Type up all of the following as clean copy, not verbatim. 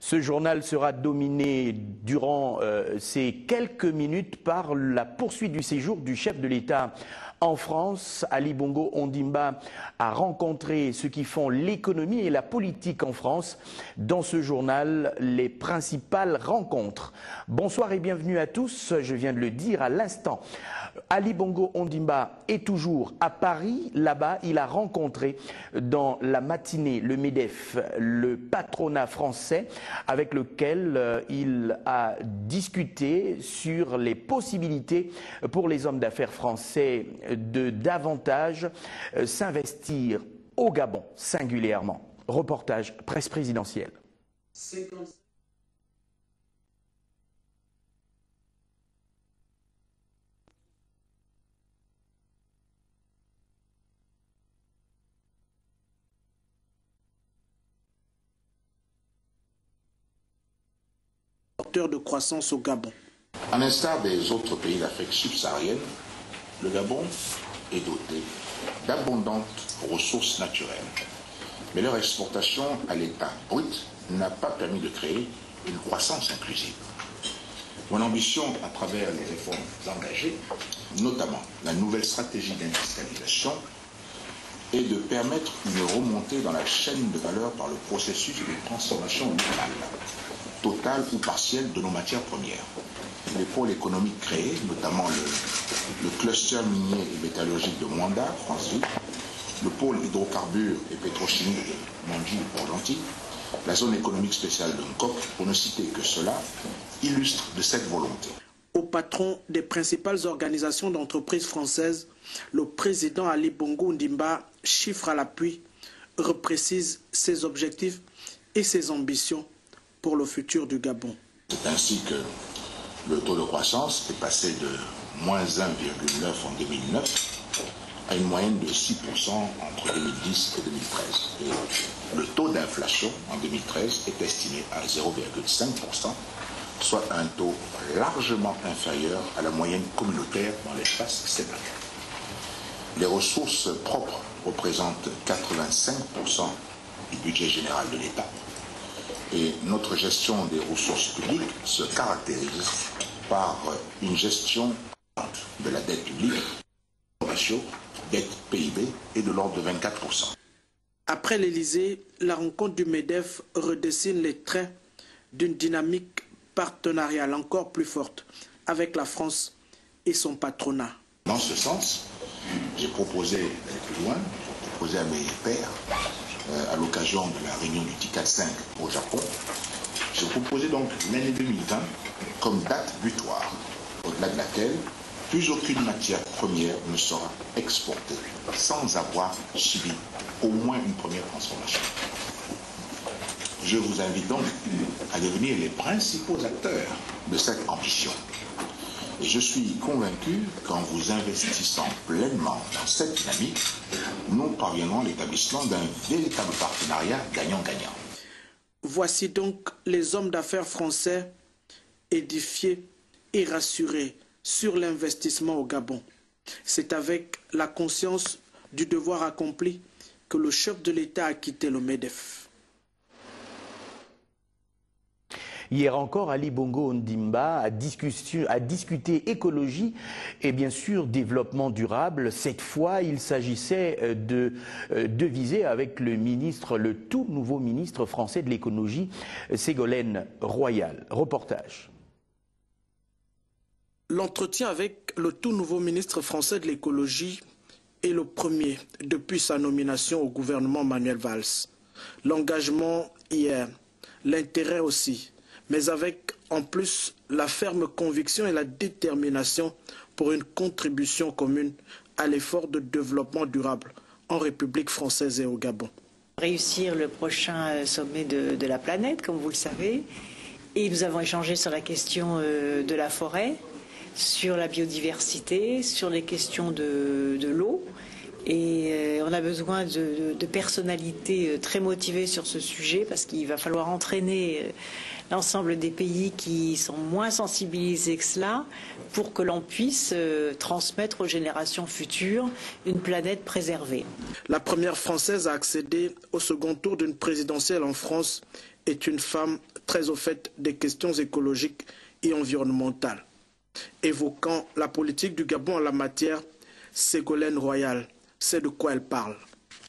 Ce journal sera dominé durant ces quelques minutes par la poursuite du séjour du chef de l'État en France. Ali Bongo Ondimba a rencontré ceux qui font l'économie et la politique en France. Dans ce journal, les principales rencontres. Bonsoir et bienvenue à tous. Je viens de le dire à l'instant. Ali Bongo Ondimba est toujours à Paris. Là-bas, il a rencontré dans la matinée le MEDEF, le patronat français, avec lequel il a discuté sur les possibilités pour les hommes d'affaires français de davantage s'investir au Gabon, singulièrement. Reportage presse présidentielle. De croissance au Gabon. À l'instar des autres pays d'Afrique subsaharienne, le Gabon est doté d'abondantes ressources naturelles. Mais leur exportation à l'état brut n'a pas permis de créer une croissance inclusive. Mon ambition, à travers les réformes engagées, notamment la nouvelle stratégie d'industrialisation, est de permettre une remontée dans la chaîne de valeur par le processus de transformation totale ou partielle de nos matières premières. Les pôles économiques créés, notamment le cluster minier et métallurgique de Mwanda, France-Ville, le pôle hydrocarbures et pétrochimique de Mandji pour Gentil, la zone économique spéciale de Nkok, pour ne citer que cela, illustrent de cette volonté. Au patron des principales organisations d'entreprises françaises, le président Ali Bongo Ondimba, chiffre à l'appui, reprécise ses objectifs et ses ambitions pour le futur du Gabon. C'est ainsi que le taux de croissance est passé de moins 1,9 en 2009 à une moyenne de 6% entre 2010 et 2013. Et le taux d'inflation en 2013 est estimé à 0,5%, soit un taux largement inférieur à la moyenne communautaire dans l'espace CEPAC. Les ressources propres représentent 85% du budget général de l'État. Et notre gestion des ressources publiques se caractérise par une gestion de la dette publique, ratio dette PIB est de l'ordre de 24%. Après l'Élysée, la rencontre du MEDEF redessine les traits d'une dynamique partenariale encore plus forte avec la France et son patronat. Dans ce sens, j'ai proposé d'aller plus loin, j'ai proposé à mes pairs, à l'occasion de la réunion du TICAD 5 au Japon, j'ai proposé donc l'année 2020 comme date butoir, au-delà de laquelle plus aucune matière première ne sera exportée sans avoir subi au moins une première transformation. Je vous invite donc à devenir les principaux acteurs de cette ambition. Et je suis convaincu qu'en vous investissant pleinement dans cette dynamique, nous parviendrons à l'établissement d'un véritable partenariat gagnant-gagnant. Voici donc les hommes d'affaires français édifiés et rassurés sur l'investissement au Gabon. C'est avec la conscience du devoir accompli que le chef de l'État a quitté le MEDEF. Hier encore, Ali Bongo Ondimba a discuté écologie et bien sûr développement durable. Cette fois, il s'agissait de viser avec le tout nouveau ministre français de l'écologie, Ségolène Royal. Reportage. L'entretien avec le tout nouveau ministre français de l'écologie est le premier depuis sa nomination au gouvernement Manuel Valls. L'engagement hier, l'intérêt aussi, mais avec en plus la ferme conviction et la détermination pour une contribution commune à l'effort de développement durable en République française et au Gabon. Réussir le prochain sommet de la planète, comme vous le savez, et nous avons échangé sur la question de la forêt, sur la biodiversité, sur les questions de l'eau, Et on a besoin de personnalités très motivées sur ce sujet parce qu'il va falloir entraîner l'ensemble des pays qui sont moins sensibilisés que cela pour que l'on puisse transmettre aux générations futures une planète préservée. La première Française à accéder au second tour d'une présidentielle en France est une femme très au fait des questions écologiques et environnementales. Évoquant la politique du Gabon en la matière, Ségolène Royal sait de quoi elle parle.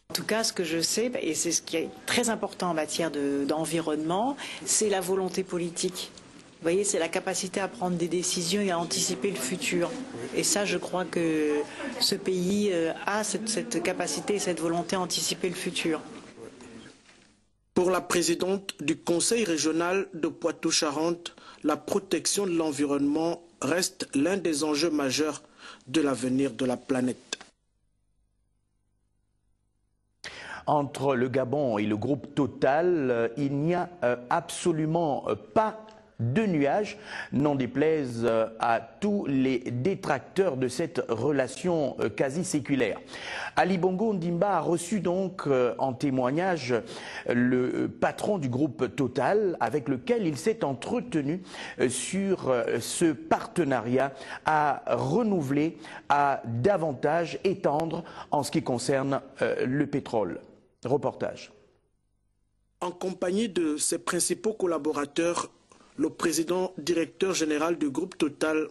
En tout cas, ce que je sais, et c'est ce qui est très important en matière d'environnement, c'est la volonté politique. Vous voyez, c'est la capacité à prendre des décisions et à anticiper le futur. Et ça, je crois que ce pays a cette capacité et cette volonté à anticiper le futur. Pour la présidente du Conseil régional de Poitou-Charentes, la protection de l'environnement reste l'un des enjeux majeurs de l'avenir de la planète. Entre le Gabon et le groupe Total, il n'y a absolument pas de nuages, n'en déplaise à tous les détracteurs de cette relation quasi séculaire. Ali Bongo Ondimba a reçu donc en témoignage le patron du groupe Total avec lequel il s'est entretenu sur ce partenariat à renouveler, à davantage étendre en ce qui concerne le pétrole. Reportage. En compagnie de ses principaux collaborateurs, le président directeur général du groupe Total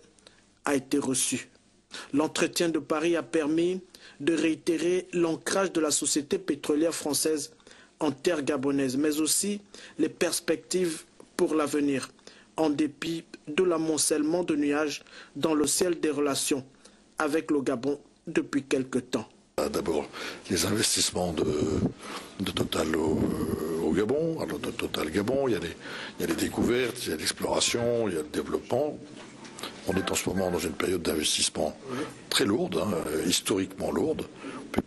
a été reçu. L'entretien de Paris a permis de réitérer l'ancrage de la société pétrolière française en terre gabonaise, mais aussi les perspectives pour l'avenir, en dépit de l'amoncellement de nuages dans le ciel des relations avec le Gabon depuis quelque temps. D'abord, les investissements de Total au Gabon. Alors, de Total Gabon, il y a les découvertes, il y a l'exploration, il y a le développement. On est en ce moment dans une période d'investissement très lourde, historiquement lourde,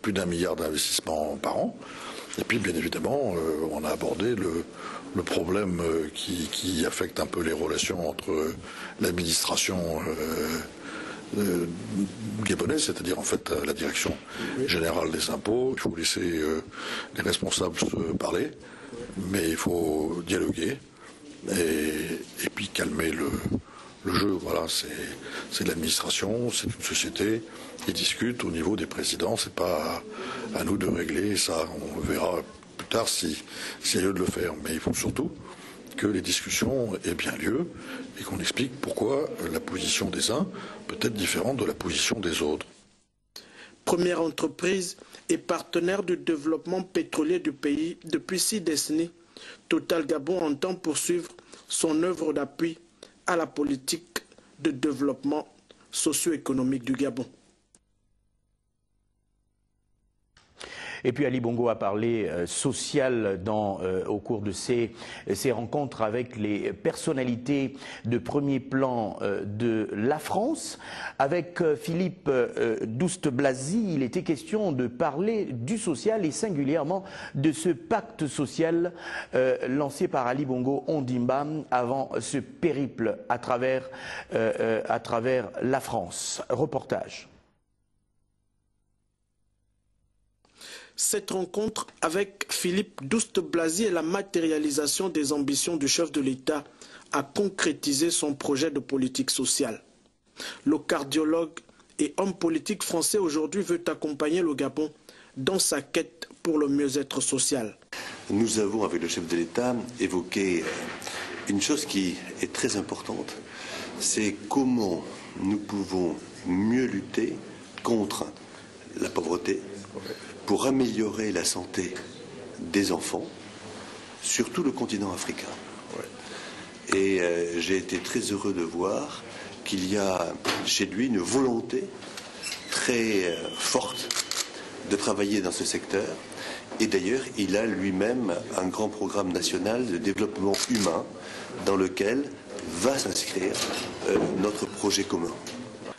plus d'1 milliard d'investissements par an. Et puis, bien évidemment, on a abordé le problème qui affecte un peu les relations entre l'administration gabonaise, c'est-à-dire en fait la direction générale des impôts. Il faut laisser les responsables se parler, mais il faut dialoguer et puis calmer le jeu. Voilà, c'est l'administration, c'est une société qui discute au niveau des présidents. C'est pas à nous de régler ça. On verra plus tard s'il y a lieu de le faire, mais il faut surtout que les discussions aient bien lieu et qu'on explique pourquoi la position des uns peut être différente de la position des autres. Première entreprise et partenaire du développement pétrolier du pays depuis 6 décennies, Total Gabon entend poursuivre son œuvre d'appui à la politique de développement socio-économique du Gabon. Et puis Ali Bongo a parlé social au cours de ces rencontres avec les personnalités de premier plan de la France. Avec Philippe Douste-Blazy, il était question de parler du social et singulièrement de ce pacte social lancé par Ali Bongo Ondimba avant ce périple à travers la France. Reportage. Cette rencontre avec Philippe Douste-Blazy est la matérialisation des ambitions du chef de l'État à concrétiser son projet de politique sociale. Le cardiologue et homme politique français aujourd'hui veut accompagner le Gabon dans sa quête pour le mieux-être social. Nous avons, avec le chef de l'État, évoqué une chose qui est très importante, c'est comment nous pouvons mieux lutter contre la pauvreté, pour améliorer la santé des enfants sur tout le continent africain. Et j'ai été très heureux de voir qu'il y a chez lui une volonté très forte de travailler dans ce secteur. Et d'ailleurs, il a lui-même un grand programme national de développement humain dans lequel va s'inscrire notre projet commun.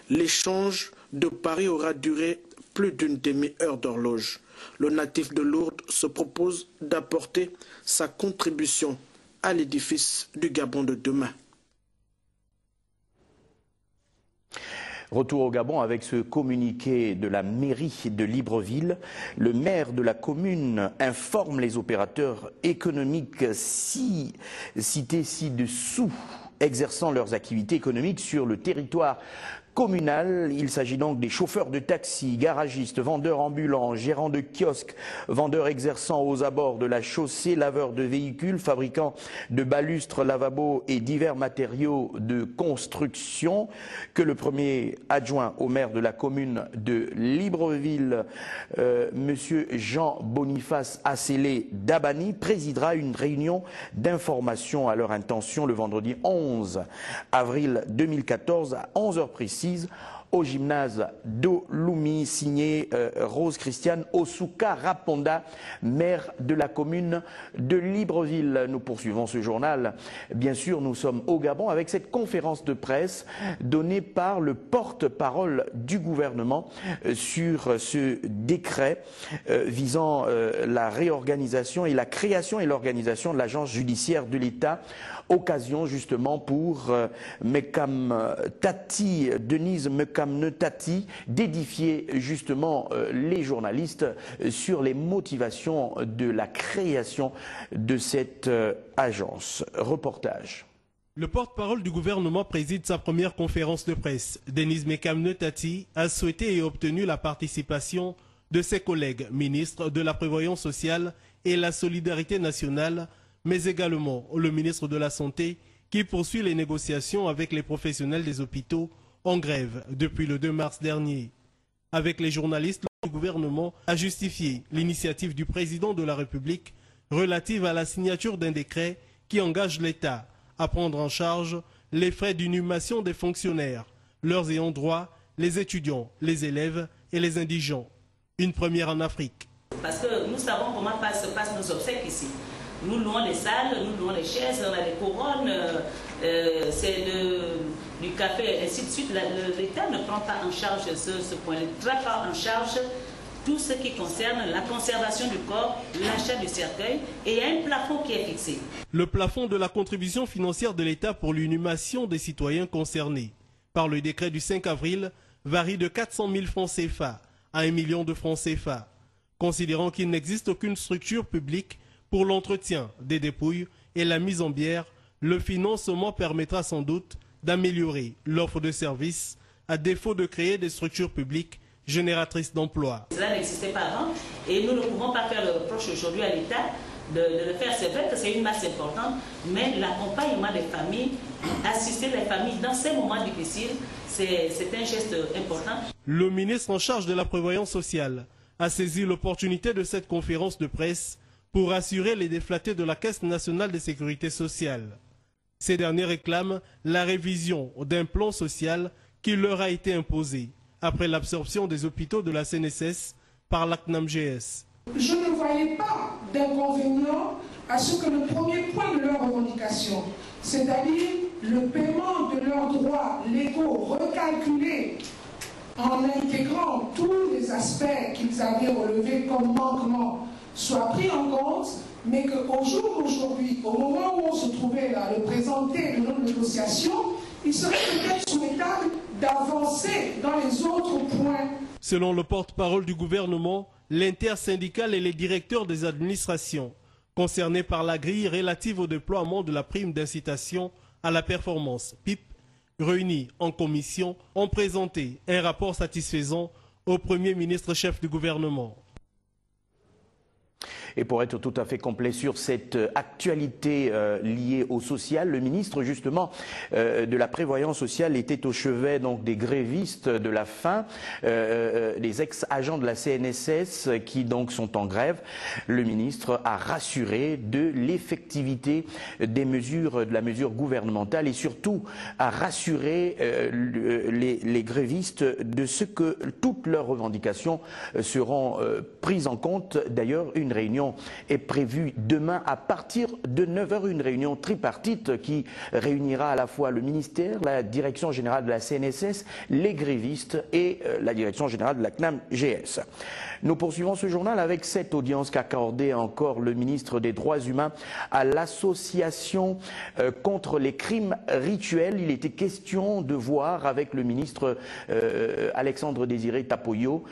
L'échange de Paris aura duré plus d'une demi-heure d'horloge. Le natif de Lourdes se propose d'apporter sa contribution à l'édifice du Gabon de demain. Retour au Gabon avec ce communiqué de la mairie de Libreville. Le maire de la commune informe les opérateurs économiques cités ci-dessous exerçant leurs activités économiques sur le territoire communal. Il s'agit donc des chauffeurs de taxi, garagistes, vendeurs ambulants, gérants de kiosques, vendeurs exerçant aux abords de la chaussée, laveurs de véhicules, fabricants de balustres, lavabos et divers matériaux de construction, que le premier adjoint au maire de la commune de Libreville, Monsieur Jean-Boniface Assélé Dabani, présidera une réunion d'information à leur intention le vendredi 11 avril 2014 à 11h précises au gymnase d'Olumi, signé Rose Christiane Osuka Raponda, maire de la commune de Libreville. Nous poursuivons ce journal. Bien sûr, nous sommes au Gabon avec cette conférence de presse donnée par le porte-parole du gouvernement sur ce décret visant la réorganisation et la création et l'organisation de l'agence judiciaire de l'État. Occasion justement pour Mekam Tati, Denise Mekam Tati, d'édifier justement les journalistes sur les motivations de la création de cette agence. Reportage. Le porte-parole du gouvernement préside sa première conférence de presse. Denise Mekam Tati a souhaité et obtenu la participation de ses collègues ministres de la Prévoyance sociale et la Solidarité nationale, mais également le ministre de la Santé qui poursuit les négociations avec les professionnels des hôpitaux en grève depuis le 2 mars dernier. Avec les journalistes, le gouvernement a justifié l'initiative du président de la République relative à la signature d'un décret qui engage l'État à prendre en charge les frais d'inhumation des fonctionnaires, leurs ayants droit, les étudiants, les élèves et les indigents. Une première en Afrique. Parce que nous savons comment se passent nos obsèques ici. Nous louons les salles, nous louons les chaises, on a des couronnes, c'est du café, et ainsi de suite. L'État ne prend pas en charge ce point. L'État prend en charge tout ce qui concerne la conservation du corps, l'achat du cercueil, et il y a un plafond qui est fixé. Le plafond de la contribution financière de l'État pour l'inhumation des citoyens concernés par le décret du 5 avril varie de 400 000 francs CFA à 1 million de francs CFA. Considérant qu'il n'existe aucune structure publique pour l'entretien des dépouilles et la mise en bière, le financement permettra sans doute d'améliorer l'offre de services à défaut de créer des structures publiques génératrices d'emplois. Cela n'existait pas avant et nous ne pouvons pas faire le reproche aujourd'hui à l'État de le faire. C'est vrai que c'est une masse importante, mais l'accompagnement des familles, assister les familles dans ces moments difficiles, c'est un geste important. Le ministre en charge de la Prévoyance sociale a saisi l'opportunité de cette conférence de presse pour assurer les déflattés de la Caisse nationale de sécurité sociale. Ces derniers réclament la révision d'un plan social qui leur a été imposé après l'absorption des hôpitaux de la CNSS par l'ACNAMGS. Je ne voyais pas d'inconvénient à ce que le premier point de leur revendication, c'est-à-dire le paiement de leurs droits légaux recalculés en intégrant tous les aspects qu'ils avaient relevés comme manquements, soit pris en compte, mais qu'au jour d'aujourd'hui, au moment où on se trouvait là, de présenter de nos négociations, il serait peut-être souhaitable d'avancer dans les autres points. Selon le porte-parole du gouvernement, l'intersyndicale et les directeurs des administrations concernés par la grille relative au déploiement de la prime d'incitation à la performance, PIP, réunis en commission, ont présenté un rapport satisfaisant au Premier ministre chef du gouvernement. Et pour être tout à fait complet sur cette actualité liée au social, le ministre justement de la Prévoyance sociale était au chevet donc des grévistes de la faim, les ex-agents de la CNSS qui donc sont en grève. Le ministre a rassuré de l'effectivité des mesures, de la mesure gouvernementale et surtout a rassuré les grévistes de ce que toutes leurs revendications seront prises en compte. D'ailleurs, une Une réunion est prévue demain à partir de 9h, une réunion tripartite qui réunira à la fois le ministère, la direction générale de la CNSS, les grévistes et la direction générale de la CNAM-GS. Nous poursuivons ce journal avec cette audience qu'accordait encore le ministre des Droits humains à l'association contre les crimes rituels. Il était question de voir avec le ministre Alexandre Désiré Tapoyo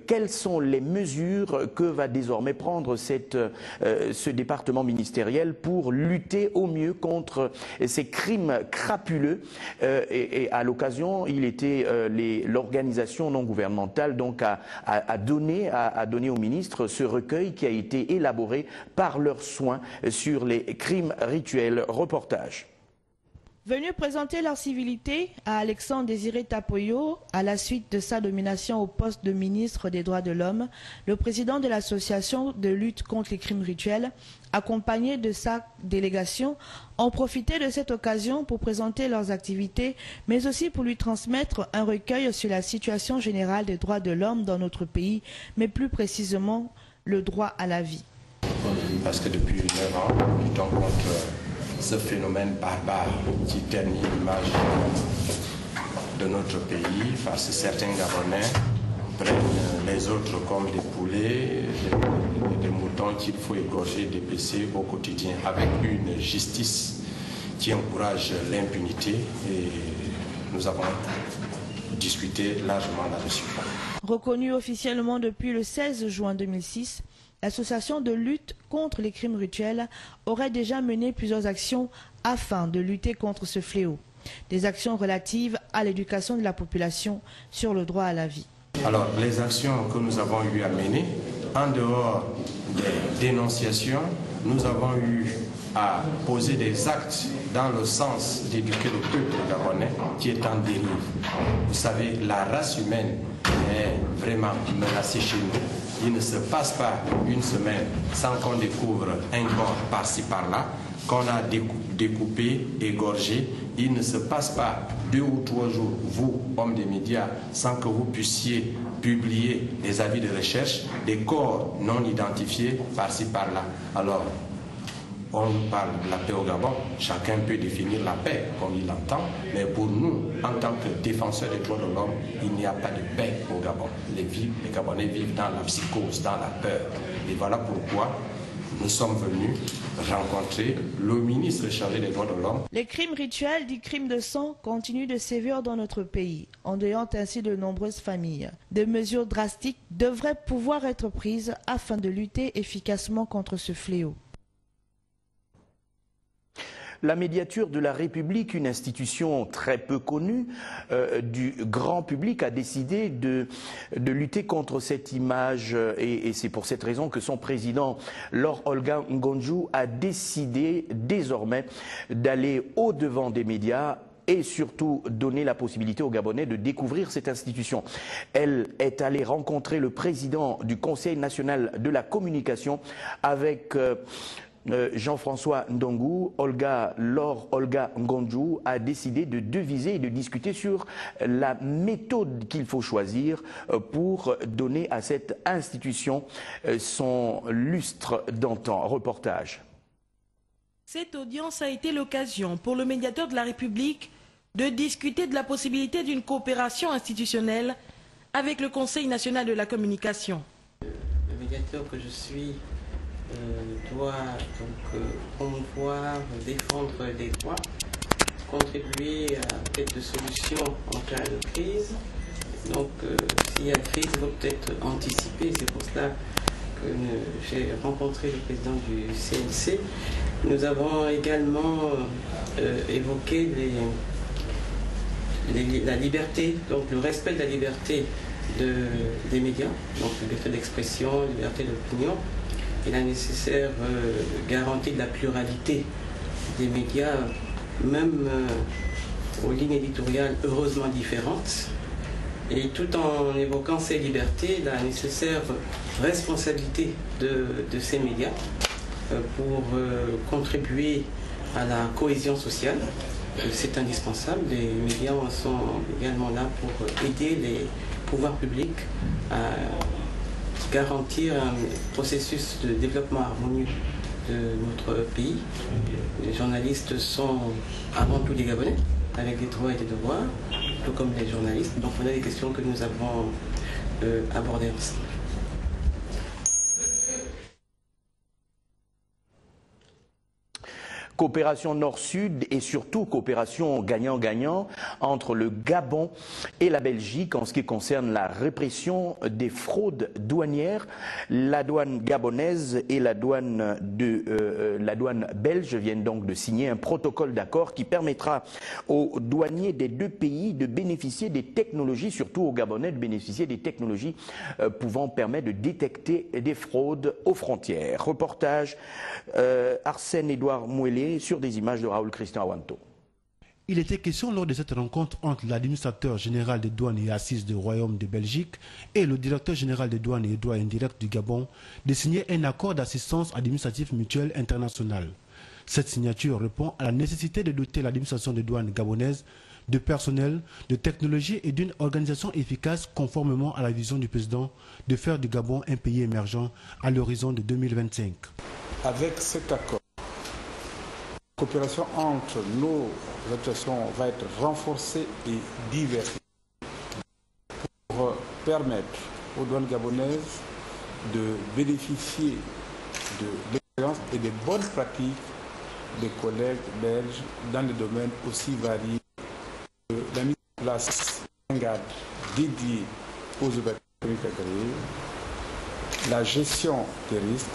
quelles sont les mesures que va désormais prendre ce département ministériel pour lutter au mieux contre ces crimes crapuleux. Et à l'occasion, il était l'organisation non gouvernementale donc à donner au ministre ce recueil qui a été élaboré par leurs soins sur les crimes rituels. Reportage. Venus présenter leur civilité à Alexandre Désiré Tapoyo, à la suite de sa nomination au poste de ministre des Droits de l'Homme, le président de l'association de lutte contre les crimes rituels, accompagné de sa délégation, ont profité de cette occasion pour présenter leurs activités, mais aussi pour lui transmettre un recueil sur la situation générale des droits de l'homme dans notre pays, mais plus précisément le droit à la vie. Parce que depuis 9 ans, nous luttons contre ce phénomène barbare qui ternit l'image de notre pays, parce que certains Gabonais prennent les autres comme des poulets, des moutons qu'il faut égorger, dépecer au quotidien, avec une justice qui encourage l'impunité, et nous avons discuté largement là-dessus. Reconnue officiellement depuis le 16 juin 2006, l'association de lutte contre les crimes rituels aurait déjà mené plusieurs actions afin de lutter contre ce fléau. Des actions relatives à l'éducation de la population sur le droit à la vie. Alors, les actions que nous avons eu à mener, en dehors des dénonciations, nous avons eu à poser des actes dans le sens d'éduquer le peuple gabonais qui est en dérive. Vous savez, la race humaine est vraiment menacée chez nous. Il ne se passe pas une semaine sans qu'on découvre un corps par-ci par-là, qu'on a découpé, égorgé. Il ne se passe pas 2 ou 3 jours, vous, hommes des médias, sans que vous puissiez publier des avis de recherche, des corps non identifiés par-ci par-là. Alors, on parle de la paix au Gabon, chacun peut définir la paix comme il l'entend, mais pour nous, en tant que défenseurs des droits de l'homme, il n'y a pas de paix au Gabon. Les Gabonais vivent dans la psychose, dans la peur. Et voilà pourquoi nous sommes venus rencontrer le ministre chargé des droits de l'homme. Les crimes rituels, dits crimes de sang, continuent de sévir dans notre pays, endeuillant ainsi de nombreuses familles. Des mesures drastiques devraient pouvoir être prises afin de lutter efficacement contre ce fléau. La médiature de la République, une institution très peu connue du grand public, a décidé de lutter contre cette image et c'est pour cette raison que son président, Laure Olga Ngonjou, a décidé désormais d'aller au-devant des médias et surtout donner la possibilité aux Gabonais de découvrir cette institution. Elle est allée rencontrer le président du Conseil national de la communication avec Jean-François Ndongou. Laure Olga Ngonjou a décidé de deviser et de discuter sur la méthode qu'il faut choisir pour donner à cette institution son lustre d'antan. Reportage. Cette audience a été l'occasion pour le médiateur de la République de discuter de la possibilité d'une coopération institutionnelle avec le Conseil national de la communication. Le médiateur que je suis doit donc promouvoir, défendre les droits, contribuer à peut-être de solutions en cas de crise. Donc s'il y a crise, il faut peut-être anticiper. C'est pour cela que j'ai rencontré le président du CNC. Nous avons également évoqué la liberté, donc le respect de la liberté des médias, donc liberté d'expression, liberté d'opinion, et la nécessaire garantie de la pluralité des médias, même aux lignes éditoriales heureusement différentes, et tout en évoquant ces libertés, la nécessaire responsabilité de ces médias pour contribuer à la cohésion sociale. C'est indispensable. Les médias sont également là pour aider les pouvoirs publics à garantir un processus de développement harmonieux de notre pays. Les journalistes sont avant tout des Gabonais, avec des droits et des devoirs, tout comme les journalistes. Donc on a des questions que nous avons abordées ensemble. Coopération nord-sud et surtout coopération gagnant-gagnant entre le Gabon et la Belgique en ce qui concerne la répression des fraudes douanières. La douane gabonaise et la douane belge viennent donc de signer un protocole d'accord qui permettra aux douaniers des deux pays de bénéficier des technologies, surtout aux Gabonais de bénéficier des technologies pouvant permettre de détecter des fraudes aux frontières. Reportage Arsène-Édouard Mouelé sur des images de Raoul Christian Awanto. Il était question lors de cette rencontre entre l'administrateur général des douanes et assises du Royaume de Belgique et le directeur général des douanes et droits indirects du Gabon de signer un accord d'assistance administrative mutuelle internationale. Cette signature répond à la nécessité de doter l'administration des douanes gabonaise de personnel, de technologie et d'une organisation efficace conformément à la vision du président de faire du Gabon un pays émergent à l'horizon de 2025. Avec cet accord, la coopération entre nos administrations va être renforcée et diversifiée pour permettre aux douanes gabonaises de bénéficier de l'expérience et des bonnes pratiques des collègues belges dans des domaines aussi variés que la mise en place d'un GAD dédié aux opérations agréées, la gestion des risques,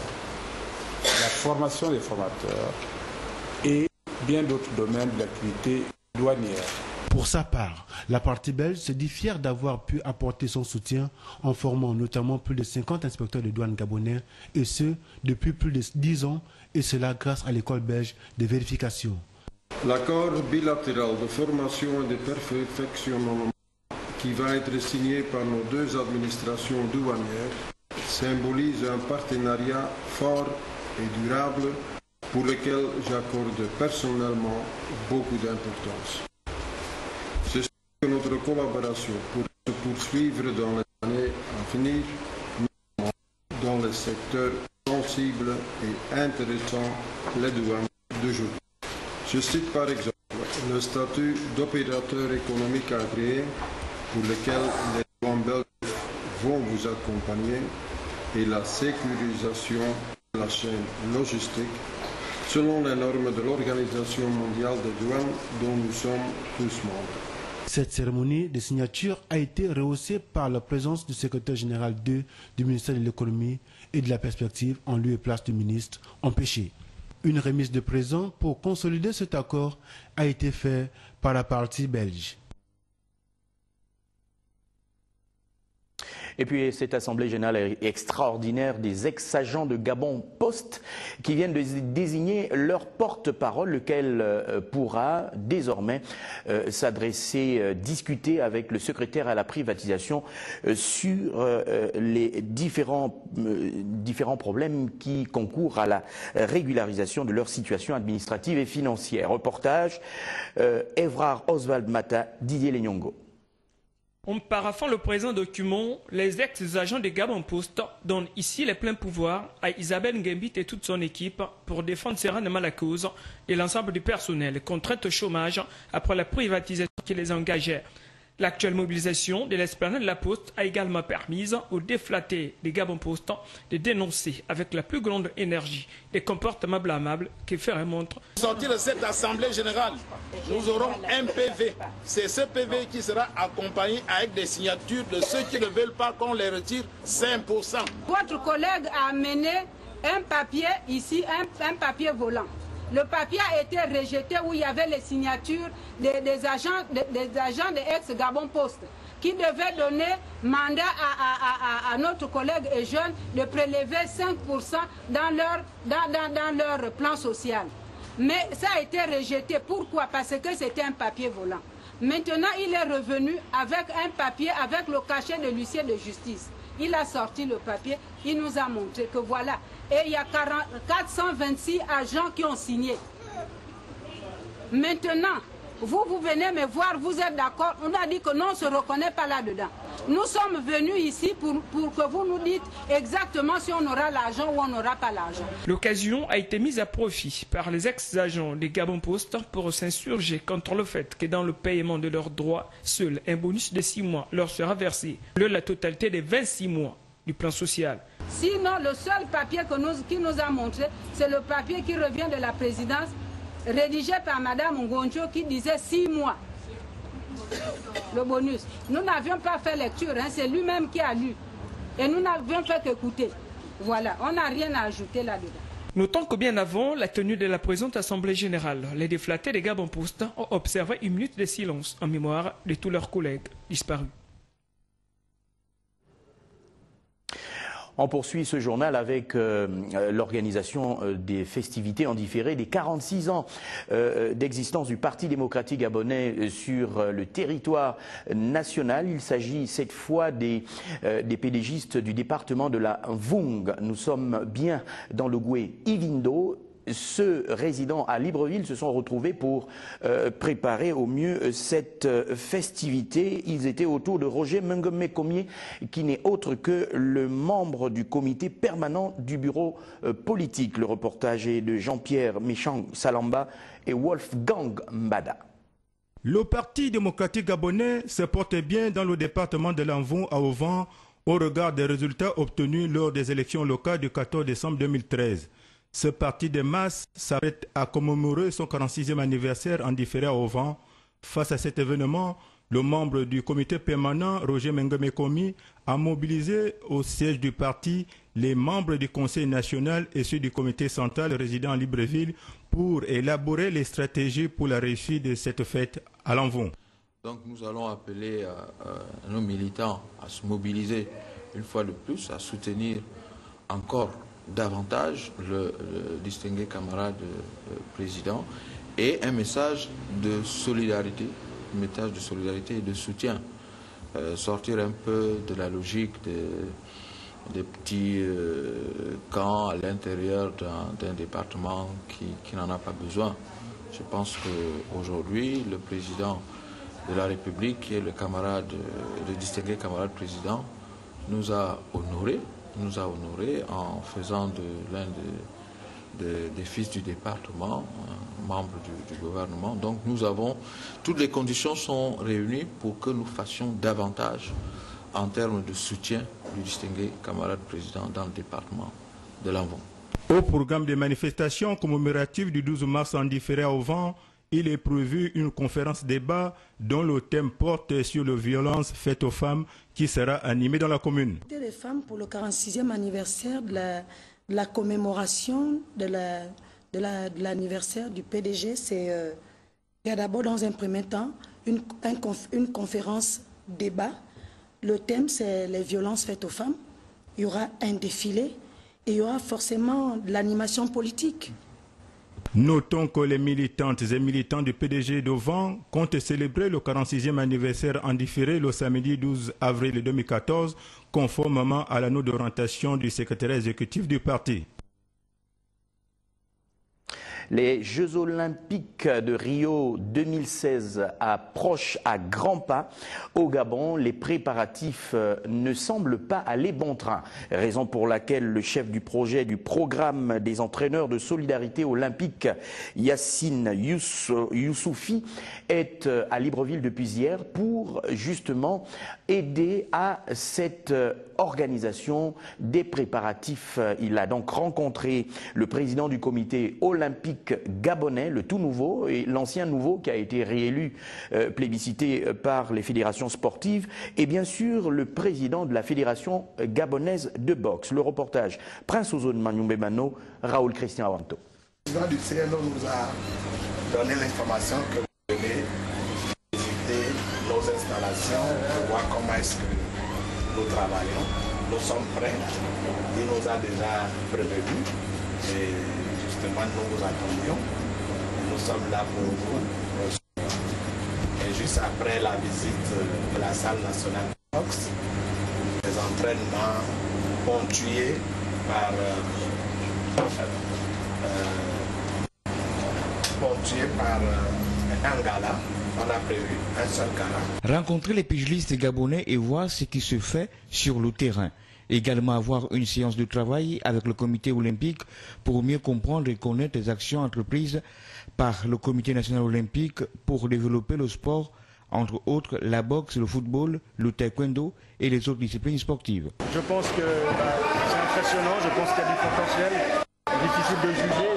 la formation des formateurs et bien d'autres domaines de l'activité douanière. Pour sa part, la partie belge se dit fière d'avoir pu apporter son soutien en formant notamment plus de 50 inspecteurs de douane gabonais, et ce, depuis plus de 10 ans, et cela grâce à l'école belge de vérification. L'accord bilatéral de formation et de perfectionnement qui va être signé par nos deux administrations douanières symbolise un partenariat fort et durable pour lequel j'accorde personnellement beaucoup d'importance. C'est sûr que notre collaboration pourra se poursuivre dans les années à venir, dans les secteurs sensibles et intéressants, les douanes d'aujourd'hui. Je cite par exemple le statut d'opérateur économique agréé pour lequel les douanes belges vont vous accompagner et la sécurisation de la chaîne logistique selon les normes de l'Organisation mondiale des douanes dont nous sommes tous membres. Cette cérémonie de signature a été rehaussée par la présence du secrétaire général 2 du ministère de l'économie et de la perspective en lieu et place du ministre empêché. Une remise de présents pour consolider cet accord a été faite par la partie belge. Et puis cette assemblée générale extraordinaire des ex-agents de Gabon Post qui viennent de désigner leur porte-parole, lequel pourra désormais s'adresser, discuter avec le secrétaire à la privatisation sur les différents problèmes qui concourent à la régularisation de leur situation administrative et financière. Reportage Evrard Oswald Mata, Didier Lenyongo. En paraphant le présent document, les ex-agents de Gabon Post donnent ici les pleins pouvoirs à Isabelle Ngembit et toute son équipe pour défendre sereinement la cause et l'ensemble du personnel contraint au chômage après la privatisation qui les engageait. L'actuelle mobilisation de l'esplanade de la Poste a également permis aux déflattés des Gabon Post de dénoncer avec la plus grande énergie les comportements blâmables qui feraient montre. Sortir de cette assemblée générale, nous aurons un PV. C'est ce PV qui sera accompagné avec des signatures de ceux qui ne veulent pas qu'on les retire 5%. Votre collègue a amené un papier ici, un papier volant. Le papier a été rejeté où il y avait les signatures des agents de ex-Gabon Post qui devaient donner mandat à notre collègue et jeune de prélever 5% dans leur plan social. Mais ça a été rejeté. Pourquoi? Parce que c'était un papier volant. Maintenant, il est revenu avec un papier, avec le cachet de l'huissier de justice. Il a sorti le papier, il nous a montré que voilà. Et il y a 426 agents qui ont signé. Maintenant, vous venez me voir, vous êtes d'accord. On a dit que non, on ne se reconnaît pas là-dedans. Nous sommes venus ici pour que vous nous dites exactement si on aura l'argent ou on n'aura pas l'argent. L'occasion a été mise à profit par les ex-agents des Gabon Post pour s'insurger contre le fait que dans le paiement de leurs droits, seul un bonus de 6 mois leur sera versé, la totalité des 26 mois du plan social. Sinon, le seul papier qui nous a montré, c'est le papier qui revient de la présidence, rédigé par Mme Ngoncho, qui disait 6 mois. Le bonus. Nous n'avions pas fait lecture, hein, c'est lui-même qui a lu. Et nous n'avions fait qu'écouter. Voilà, on n'a rien à ajouter là-dedans. Notons que bien avant la tenue de la présente Assemblée générale, les déflatés des Gabon Post ont observé une minute de silence en mémoire de tous leurs collègues disparus. On poursuit ce journal avec l'organisation des festivités en différé des 46 ans d'existence du Parti démocratique gabonais sur le territoire national. Il s'agit cette fois des PDGistes du département de la Mvung. Nous sommes bien dans le Goué Ivindo. Ceux résidant à Libreville se sont retrouvés pour préparer au mieux cette festivité. Ils étaient autour de Roger Mengome-Komié, qui n'est autre que le membre du comité permanent du bureau politique. Le reportage est de Jean-Pierre Méchang Salamba et Wolfgang Mbada. Le Parti démocratique gabonais se porte bien dans le département de l'Anvon à Ovan au regard des résultats obtenus lors des élections locales du 14 décembre 2013. Ce parti de masse s'arrête à commémorer son 46e anniversaire en différé à Ovan. Face à cet événement, le membre du comité permanent, Roger Mengome-Komié, a mobilisé au siège du parti les membres du conseil national et ceux du comité central résidant à Libreville pour élaborer les stratégies pour la réussite de cette fête à l'Anvon. Donc nous allons appeler nos militants à se mobiliser une fois de plus, à soutenir encore davantage le distingué camarade président et un message de solidarité, et de soutien. Sortir un peu de la logique des petits camps à l'intérieur d'un département qui n'en a pas besoin. Je pense qu'aujourd'hui, le président de la République, qui est le distingué camarade président, nous a honorés en faisant de l'un des fils du département, membre du gouvernement. Donc toutes les conditions sont réunies pour que nous fassions davantage en termes de soutien du distingué camarade président dans le département de l'Anvon. Au programme des manifestations commémoratives du 12 mars en différé à Ovan, il est prévu une conférence débat dont le thème porte sur les violences faites aux femmes qui sera animée dans la commune. Des femmes pour le 46e anniversaire de la commémoration de l'anniversaire du PDG, c'est d'abord dans un premier temps une conférence débat. Le thème c'est les violences faites aux femmes. Il y aura un défilé et il y aura forcément de l'animation politique. Notons que les militantes et militants du PDG d'Ovan comptent célébrer le 46e anniversaire en différé le samedi 12 avril 2014, conformément à la note d'orientation du secrétaire exécutif du parti. Les Jeux Olympiques de Rio 2016 approchent à grands pas. Au Gabon, les préparatifs ne semblent pas aller bon train. Raison pour laquelle le chef du projet du programme des entraîneurs de solidarité olympique, Yassine Youssoufi, est à Libreville depuis hier pour justement aider à cette organisation des préparatifs. Il a donc rencontré le président du comité olympique gabonais, le tout nouveau, et l'ancien nouveau qui a été réélu, plébiscité par les fédérations sportives, et bien sûr le président de la fédération gabonaise de boxe. Le reportage Prince Ozone Manyumbemano, Raoul Christian Awanto. Le président du CNO nous a donné l'information que vous venez visiter nos installations, pour voir comment est-ce que nous travaillons. Nous sommes prêts. Il nous a déjà prévenus. Et justement, nous vous attendions. Nous sommes là pour vous. Et juste après la visite de la salle nationale de boxe, des entraînements ponctués par un gala on a prévu un seul gala. Rencontrer les pugilistes gabonais et voir ce qui se fait sur le terrain. Également avoir une séance de travail avec le comité olympique pour mieux comprendre et connaître les actions entreprises par le comité national olympique pour développer le sport, entre autres la boxe, le football, le taekwondo et les autres disciplines sportives. Je pense que c'est impressionnant, je pense qu'il y a du potentiel, difficile de juger,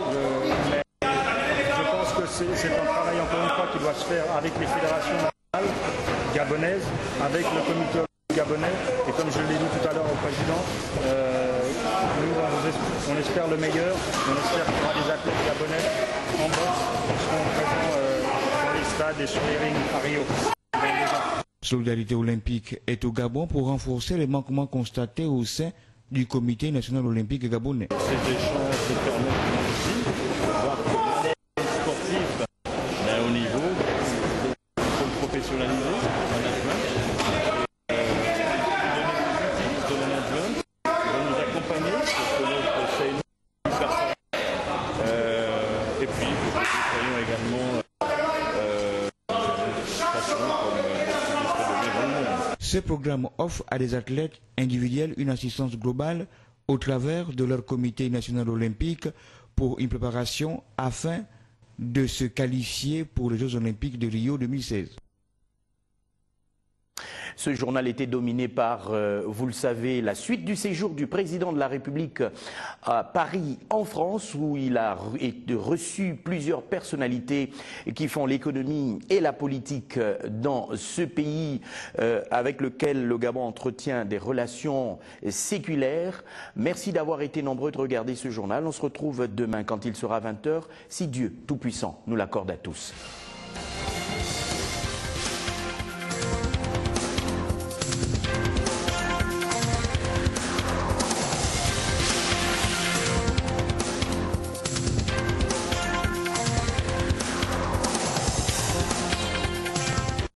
mais je pense que c'est un travail encore une fois qui doit se faire avec les fédérations nationales gabonaises, avec le comité olympique gabonais, et comme je l'ai dit tout à l'heure au président, on espère le meilleur, on espère qu'il y aura des athlètes gabonais en boxe qui seront présents dans les stades et sur les rings à Rio. Solidarité olympique est au Gabon pour renforcer les manquements constatés au sein du comité national olympique gabonais. Ces échanges nous permettent aussi de voir que les sportifs au niveau, il faut le professionnaliser, le management, de management, vont nous accompagner pour que notre CNI performe. Et puis, pour que nous soyons également Ce programme offre à des athlètes individuels une assistance globale au travers de leur comité national olympique pour une préparation afin de se qualifier pour les Jeux olympiques de Rio 2016. Ce journal était dominé par, vous le savez, la suite du séjour du président de la République à Paris, en France, où il a reçu plusieurs personnalités qui font l'économie et la politique dans ce pays avec lequel le Gabon entretient des relations séculaires. Merci d'avoir été nombreux de regarder ce journal. On se retrouve demain quand il sera 20 h, si Dieu Tout-Puissant nous l'accorde à tous.